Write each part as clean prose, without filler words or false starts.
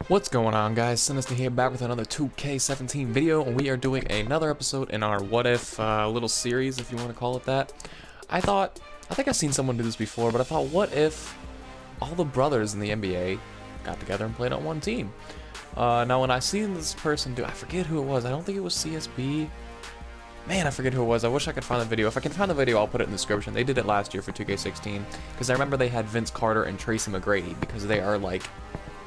What's going on, guys? Sinister here, back with another 2K17 video, and we are doing another episode in our what if little series, if you want to call it that. I think I've seen someone do this before, but I thought, what if all the brothers in the NBA got together and played on one team? Now when I seen this person do, I forget who it was. I don't think it was CSB. Man, I forget who it was. I wish I could find the video. If I can find the video, I'll put it in the description. They did it last year for 2K16, because I remember they had Vince Carter and Tracy McGrady, because they are like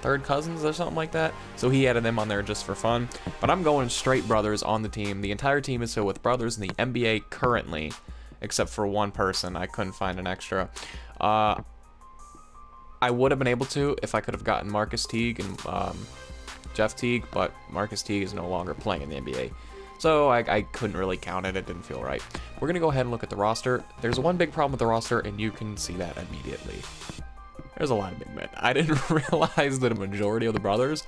third cousins or something like that, so he added them on there just for fun. But I'm going straight brothers on the team. The entire team is filled with brothers in the NBA currently, except for one person. I couldn't find an extra. I would have been able to if I could have gotten Marcus Teague and Jeff Teague, but Marcus Teague is no longer playing in the NBA, so I couldn't really count it. It didn't feel right. We're gonna go ahead and look at the roster. There's one big problem with the roster, and you can see that immediately. There's a lot of big men. I didn't realize that a majority of the brothers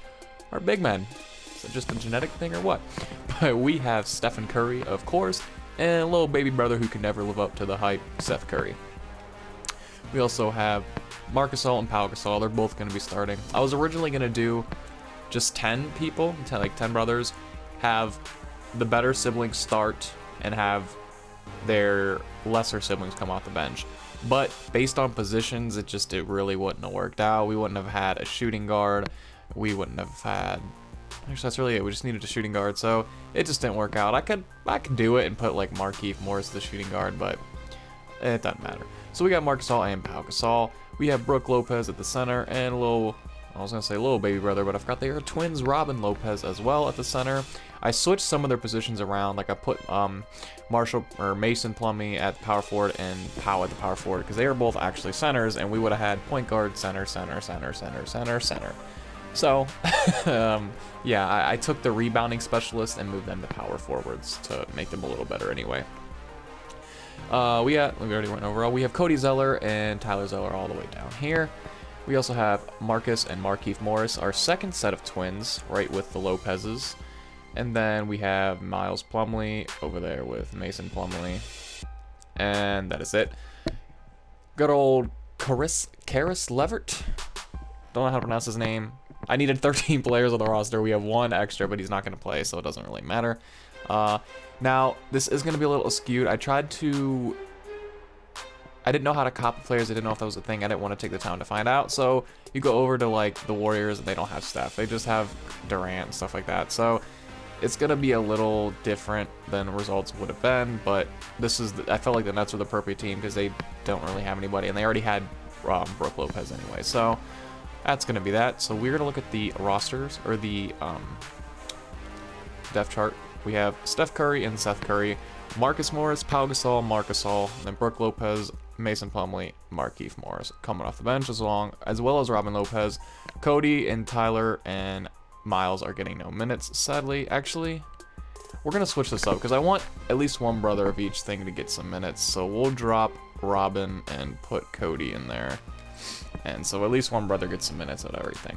are big men. Is it just a genetic thing or what? But we have Stephen Curry, of course, and a little baby brother who can never live up to the hype, Seth Curry. We also have Marc Gasol and Pau Gasol. They're both going to be starting. I was originally going to do just 10 people, like 10 brothers, have the better siblings start and have their lesser siblings come off the bench. But based on positions, it really wouldn't have worked out. We wouldn't have had a shooting guard. We wouldn't have had... Actually, that's really it. We just needed a shooting guard, so it just didn't work out. I could do it and put like Markieff Morris as the shooting guard, but it doesn't matter. So we got Marc Gasol and Pau Gasol. We have Brook Lopez at the center and I was gonna say little baby brother, but I forgot they are twins, Robin Lopez as well at the center. I switched some of their positions around, like I put Mason Plumlee at power forward and Pau at the power forward, because they are both actually centers, and we would have had point guard, center. So, yeah, I took the rebounding specialist and moved them to power forwards to make them a little better anyway. We already went over. We have Cody Zeller and Tyler Zeller all the way down here. We also have Marcus and Markieff Morris, our second set of twins, right with the Lopez's. And then we have Miles Plumlee over there with Mason Plumlee. And that is it. Good old Karis Levert. Don't know how to pronounce his name. I needed 13 players on the roster. We have one extra, but he's not going to play, so it doesn't really matter. Now, this is going to be a little skewed. I didn't know how to copy players. I didn't know if that was a thing. I didn't want to take the time to find out. So you go over to like the Warriors, and they don't have Steph. They just have Durant and stuff like that. So it's going to be a little different than results would have been. But I felt like the Nets were the perfect team because they don't really have anybody, and they already had Brook Lopez anyway. So that's going to be that. So we're going to look at the rosters, or the depth chart. We have Steph Curry and Seth Curry, Marcus Morris, Pau Gasol, Marc Gasol, and then Brook Lopez, Mason Plumlee, Markieff Morris coming off the bench, as well as Robin Lopez. Cody and Tyler and Miles are getting no minutes, sadly. Actually, we're going to switch this up because I want at least one brother of each thing to get some minutes. So we'll drop Robin and put Cody in there. And so at least one brother gets some minutes of everything.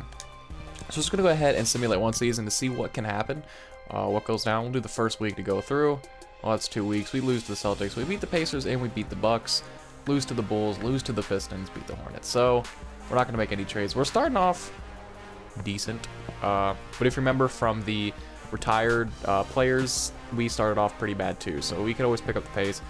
So just going to go ahead and simulate one season to see what can happen, what goes down. We'll do the first week to go through. Well, that's 2 weeks. We lose to the Celtics. We beat the Pacers and we beat the Bucks. Lose to the Bulls, lose to the Pistons, beat the Hornets. So we're not going to make any trades. We're starting off decent. But if you remember from the retired players, we started off pretty bad too. So we can always pick up the pace.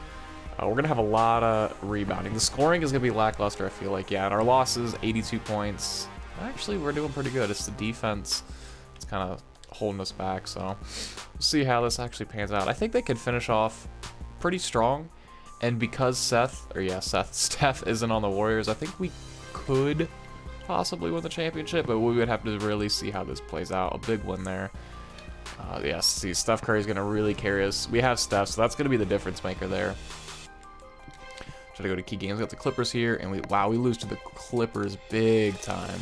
We're going to have a lot of rebounding. The scoring is going to be lackluster, I feel like. Yeah, and our losses, 82 points. Actually, we're doing pretty good. It's the defense. It's kind of holding us back. So we'll see how this actually pans out. I think they could finish off pretty strong. And because Steph isn't on the Warriors, I think we could possibly win the championship, but we would have to really see how this plays out. A big win there. Yes, see, Steph Curry's going to really carry us. We have Steph, so that's going to be the difference maker there. Try to go to key games. We got the Clippers here, and we lose to the Clippers big time.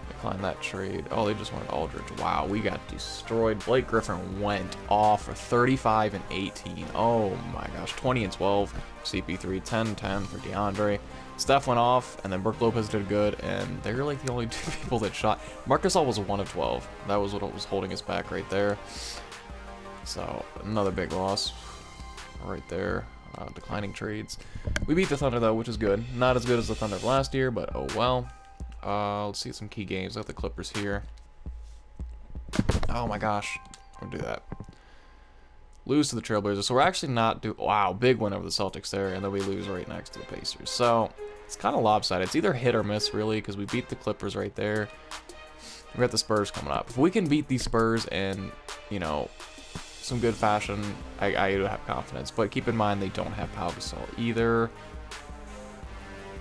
Decline that trade. Oh, they just wanted Aldridge. Wow, we got destroyed. Blake Griffin went off for 35 and 18. Oh my gosh, 20 and 12 for CP3, 10-10 for DeAndre. Steph went off, and then Brook Lopez did good, and they're like the only two people that shot. Marc Gasol was 1 of 12. That was what was holding us back right there. So another big loss right there. Declining trades. We beat the Thunder though, which is good. Not as good as the Thunder of last year, but oh well. Let's see some key games. I got the Clippers here. Oh my gosh. I'm gonna do that. Lose to the Trailblazers. So we're actually not wow, big win over the Celtics there, and then we lose right next to the Pacers. So it's kind of lopsided. It's either hit or miss, really, because we beat the Clippers right there. We got the Spurs coming up. If we can beat these Spurs in, you know, some good fashion, I have confidence. But keep in mind, they don't have Pau Gasol either.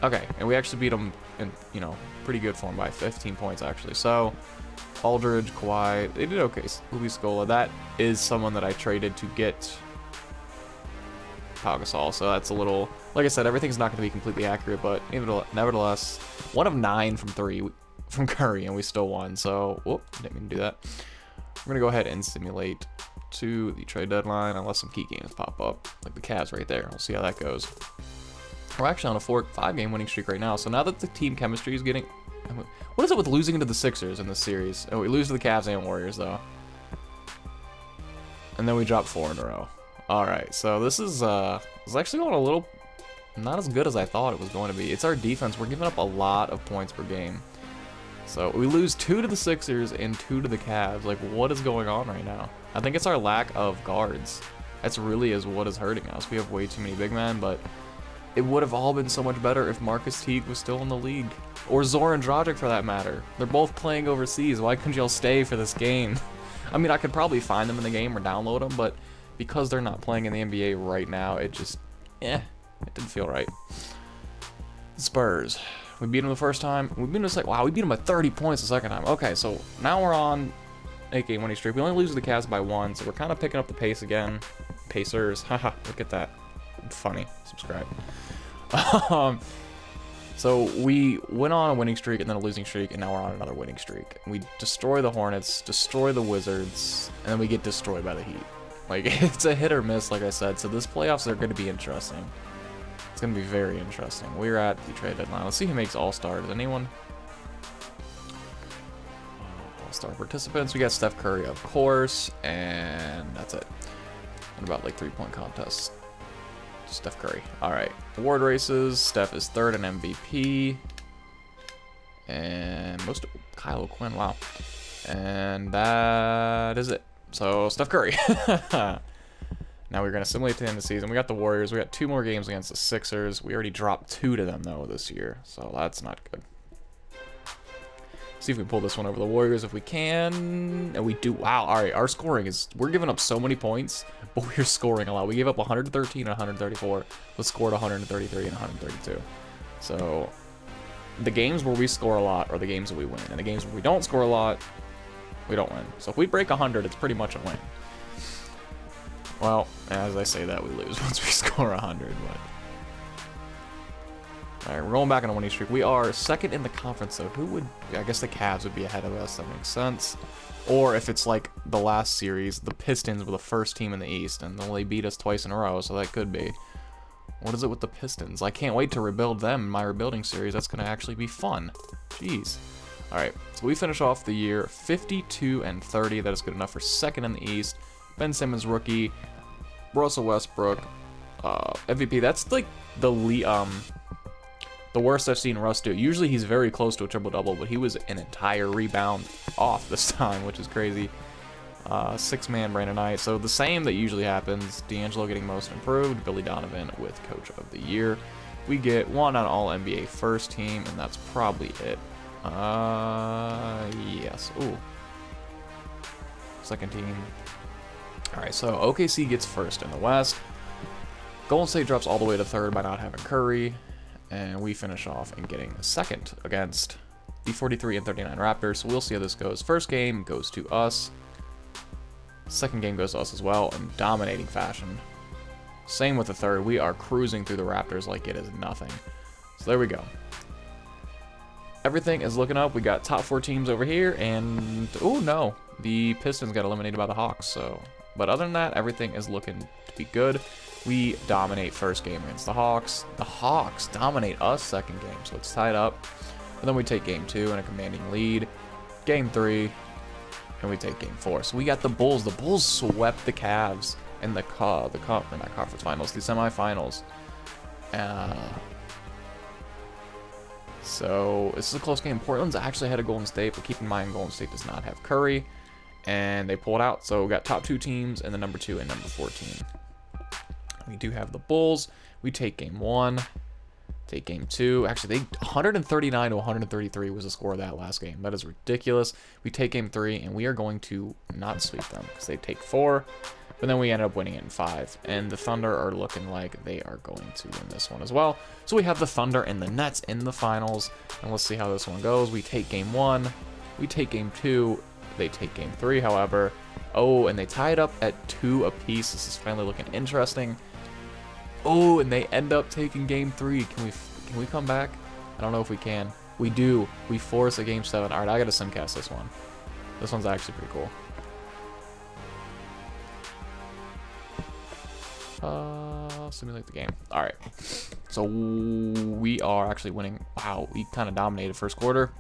Okay, and we actually beat them in, you know, pretty good form by 15 points, actually. So Aldridge, Kawhi, they did okay. Luis Scola, that is someone that I traded to get Pau Gasol, so that's a little, like I said, everything's not going to be completely accurate, but nevertheless, 1 of 9 from 3 from Curry, and we still won, so, whoop, didn't mean to do that. We're going to go ahead and simulate to the trade deadline, unless some key games pop up, like the Cavs right there. We'll see how that goes. We're actually on a 4-5 game winning streak right now, so now that the team chemistry is getting... What is it with losing to the Sixers in this series? Oh, we lose to the Cavs and Warriors, though. And then we drop 4 in a row. Alright, so this is actually going a little... not as good as I thought it was going to be. It's our defense. We're giving up a lot of points per game. So we lose 2 to the Sixers and 2 to the Cavs. Like, what is going on right now? I think it's our lack of guards. That's really is what is hurting us. We have way too many big men, but it would have all been so much better if Marcus Teague was still in the league. Or Zoran Dragic, for that matter. They're both playing overseas. Why couldn't y'all stay for this game? I mean, I could probably find them in the game or download them, but because they're not playing in the NBA right now, it just, it didn't feel right. Spurs. We beat them the first time. We beat them the second. Wow, we beat them by 30 points the second time. Okay, so now we're on 8-game winning streak. We only lose to the Cavs by 1, so we're kind of picking up the pace again. Pacers. Haha, look at that. Funny. Subscribe. So we went on a winning streak and then a losing streak, and now we're on another winning streak. We destroy the Hornets, destroy the Wizards, and then we get destroyed by the Heat. Like, it's a hit or miss, like I said. So this playoffs are going to be interesting. It's going to be very interesting. We're at the trade deadline. Let's see who makes All-Star. Does anyone? All-Star participants. We got Steph Curry, of course, and that's it. And about, like, 3-point contests. Steph Curry. Alright. Award races. Steph is 3rd in MVP. And most of Kyle O'Quinn. Wow. And that is it. So, Steph Curry. Now we're going to simulate to the end of the season. We got the Warriors. We got 2 more games against the Sixers. We already dropped 2 to them, though, this year. So that's not good. See if we pull this one over the Warriors if we can. And we do. Wow. All right. Our scoring is... we're giving up so many points, but we're scoring a lot. We gave up 113 and 134. Let's scored 133 and 132. So the games where we score a lot are the games that we win. And the games where we don't score a lot, we don't win. So if we break 100, it's pretty much a win. Well, as I say that, we lose once we score 100. But all right, we're going back on a winning streak. We are 2nd in the conference, though. Who would... I guess the Cavs would be ahead of us. That makes sense. Or if it's like the last series, the Pistons were the first team in the East, and they beat us twice in a row, so that could be. What is it with the Pistons? I can't wait to rebuild them in my rebuilding series. That's going to actually be fun. Jeez. All right, so we finish off the year 52 and 30. That is good enough for 2nd in the East. Ben Simmons, rookie. Russell Westbrook, MVP. That's like the worst I've seen Russ do. Usually he's very close to a triple-double, but he was an entire rebound off this time, which is crazy. 6-man Brandon Knight. So the same that usually happens. D'Angelo getting most improved. Billy Donovan with Coach of the Year. We get 1 on All-NBA first team, and that's probably it. Yes. Ooh. 2nd team. Alright, so OKC gets 1st in the West. Golden State drops all the way to 3rd by not having Curry. And we finish off in getting 2nd against the 43 and 39 Raptors. So we'll see how this goes. First game goes to us. 2nd game goes to us as well in dominating fashion. Same with the 3rd. We are cruising through the Raptors like it is nothing. So there we go. Everything is looking up. We got top 4 teams over here. And, oh no, the Pistons got eliminated by the Hawks. So, but other than that, everything is looking to be good. We dominate first game against the Hawks. The Hawks dominate us 2nd game, so it's tied up. And then we take game 2 in a commanding lead. Game 3, and we take game 4. So we got the Bulls. The Bulls swept the Cavs in not conference finals, the semifinals. So this is a close game. Portland's actually ahead of Golden State, but keep in mind Golden State does not have Curry, and they pulled out. So we got top 2 teams and the number 2 and number 14. We do have the Bulls. We take game 1, take game 2. Actually, 139 to 133 was the score of that last game. That is ridiculous. We take game 3, and we are going to not sweep them because they take 4. But then we ended up winning it in 5. And the Thunder are looking like they are going to win this one as well. So we have the Thunder and the Nets in the finals. And let's see how this one goes. We take game 1. We take game 2. They take game 3, however. Oh, and they tie it up at 2 apiece. This is finally looking interesting. Oh, and they end up taking game 3. Can we come back? I don't know if we can. We do. We force a game 7. All right, I got to simcast this one. This one's actually pretty cool. Simulate the game. All right, so we are actually winning. Wow, we kind of dominated first quarter.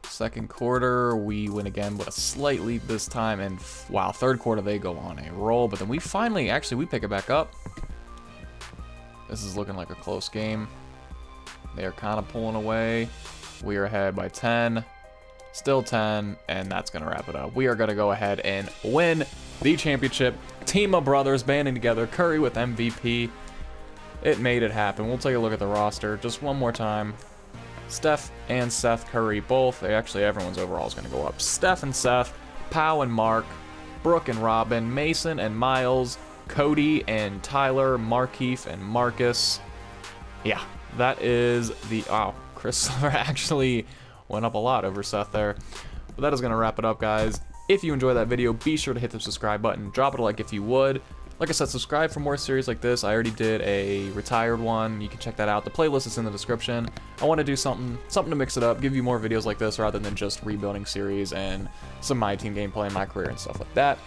Second quarter, we win again, but a slight lead this time. And wow, third quarter they go on a roll, but then we finally, actually, we pick it back up. This is looking like a close game. They are kind of pulling away. We are ahead by 10. Still 10, and that's going to wrap it up. We are going to go ahead and win the championship. Team of brothers banding together. Curry with MVP. It made it happen. We'll take a look at the roster just one more time. Steph and Seth Curry both. Actually, everyone's overall is going to go up. Steph and Seth, Pau and Mark, Brooke and Robin, Mason and Miles, Cody and Tyler, Markeith and Marcus. Yeah, that is the... Wow, Chris Silver actually went up a lot over Seth there. But that is going to wrap it up, guys. If you enjoyed that video, be sure to hit the subscribe button. Drop it a like if you would. Like I said, subscribe for more series like this. I already did a retired one. You can check that out. The playlist is in the description. I want to do something to mix it up, give you more videos like this rather than just rebuilding series and some My Team gameplay and my career and stuff like that.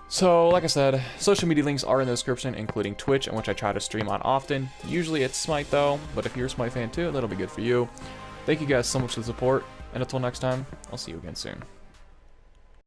So, like I said, social media links are in the description, including Twitch, in which I try to stream on often. Usually it's Smite, though, but if you're a Smite fan too, that'll be good for you. Thank you guys so much for the support, and until next time, I'll see you again soon.